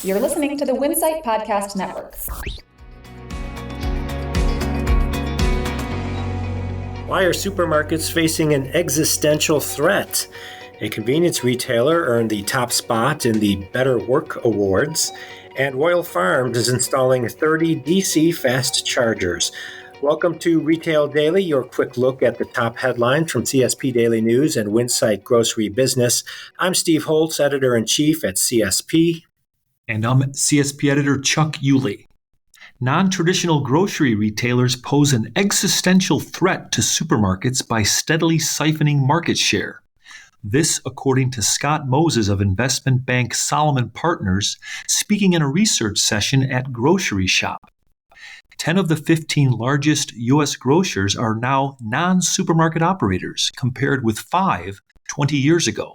You're listening to the Winsight Podcast Network. Why are supermarkets facing an existential threat? A convenience retailer earned the top spot in the Better Work Awards, and Royal Farms is installing 30 DC fast chargers. Welcome to Retail Daily, your quick look at the top headlines from CSP Daily News and Winsight Grocery Business. I'm Steve Holtz, Editor-in-Chief at CSP. And I'm CSP Editor Chuck Yulee. Non-traditional grocery retailers pose an existential threat to supermarkets by steadily siphoning market share. This, according to Scott Moses of investment bank Solomon Partners, speaking in a research session at Grocery Shop. 10 of the 15 largest U.S. grocers are now non-supermarket operators, compared with 5 20 years ago.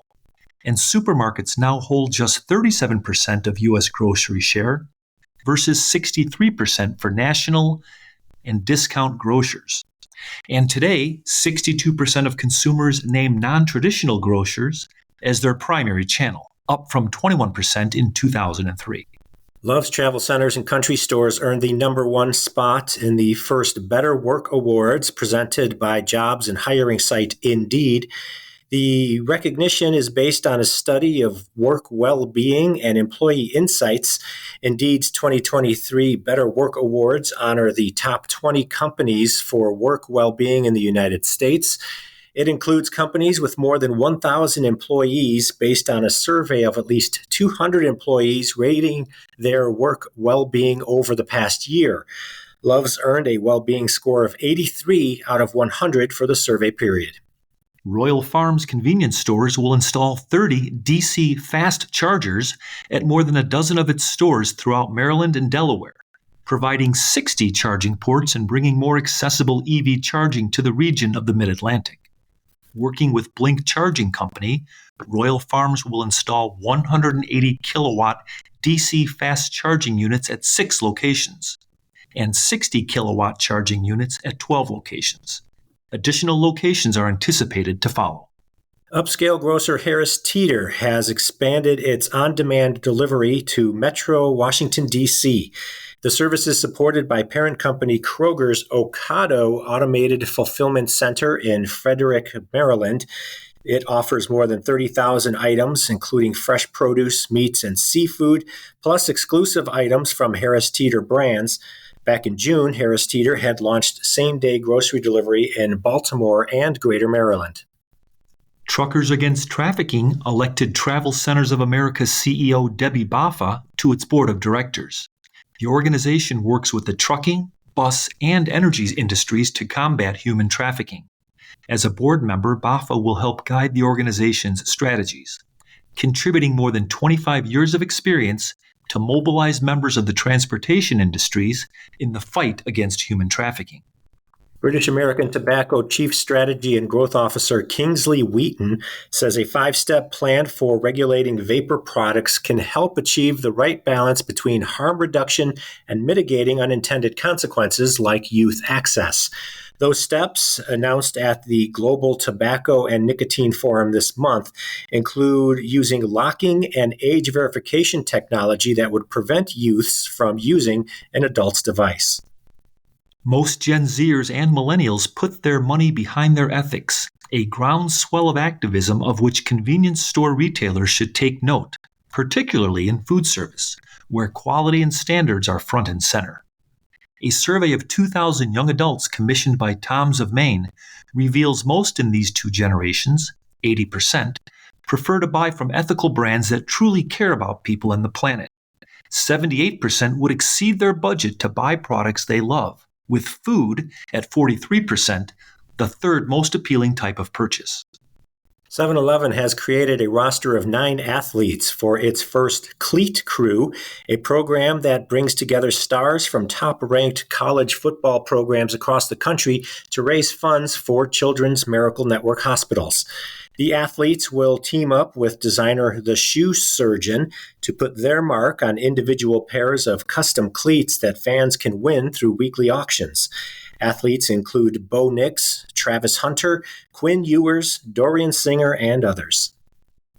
And supermarkets now hold just 37% of U.S. grocery share versus 63% for national and discount grocers. And today, 62% of consumers name non-traditional grocers as their primary channel, up from 21% in 2003. Love's Travel Centers and Country Stores earned the number one spot in the first Better Work Awards presented by jobs and hiring site Indeed. The recognition is based on a study of work well-being and employee insights. Indeed's 2023 Better Work Awards honor the top 20 companies for work well-being in the United States. It includes companies with more than 1,000 employees based on a survey of at least 200 employees rating their work well-being over the past year. Love's earned a well-being score of 83 out of 100 for the survey period. Royal Farms convenience stores will install 30 DC fast chargers at more than a dozen of its stores throughout Maryland and Delaware, providing 60 charging ports and bringing more accessible EV charging to the region of the Mid-Atlantic. Working with Blink Charging Company, Royal Farms will install 180 kilowatt DC fast charging units at 6 locations and 60 kilowatt charging units at 12 locations. Additional locations are anticipated to follow. Upscale grocer Harris Teeter has expanded its on-demand delivery to Metro Washington, D.C. The service is supported by parent company Kroger's Ocado Automated Fulfillment Center in Frederick, Maryland. It offers more than 30,000 items, including fresh produce, meats, and seafood, plus exclusive items from Harris Teeter brands. Back in June, Harris Teeter had launched same-day grocery delivery in Baltimore and Greater Maryland. Truckers Against Trafficking elected Travel Centers of America CEO Debbie Baffa to its board of directors. The organization works with the trucking, bus, and energy industries to combat human trafficking. As a board member, Baffa will help guide the organization's strategies, contributing more than 25 years of experience to mobilize members of the transportation industries in the fight against human trafficking. British American Tobacco Chief Strategy and Growth Officer Kingsley Wheaton says a 5-step plan for regulating vapor products can help achieve the right balance between harm reduction and mitigating unintended consequences like youth access. Those steps, announced at the Global Tobacco and Nicotine Forum this month, include using locking and age verification technology that would prevent youths from using an adult's device. Most Gen Zers and millennials put their money behind their ethics, a groundswell of activism of which convenience store retailers should take note, particularly in food service, where quality and standards are front and center. A survey of 2,000 young adults commissioned by Tom's of Maine reveals most in these two generations, 80%, prefer to buy from ethical brands that truly care about people and the planet. 78% would exceed their budget to buy products they love, with food at 43%, the third most appealing type of purchase. 7-Eleven has created a roster of 9 athletes for its first Cleat Crew, a program that brings together stars from top-ranked college football programs across the country to raise funds for Children's Miracle Network hospitals. The athletes will team up with designer The Shoe Surgeon to put their mark on individual pairs of custom cleats that fans can win through weekly auctions. Athletes include Bo Nix, Travis Hunter, Quinn Ewers, Dorian Singer, and others.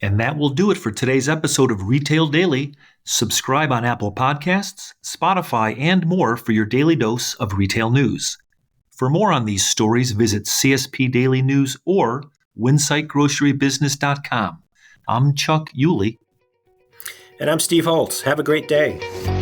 And that will do it for today's episode of Retail Daily. Subscribe on Apple Podcasts, Spotify, and more for your daily dose of retail news. For more on these stories, visit CSP Daily News or winsightgrocerybusiness.com. I'm Chuck Yulee. And I'm Steve Holtz. Have a great day.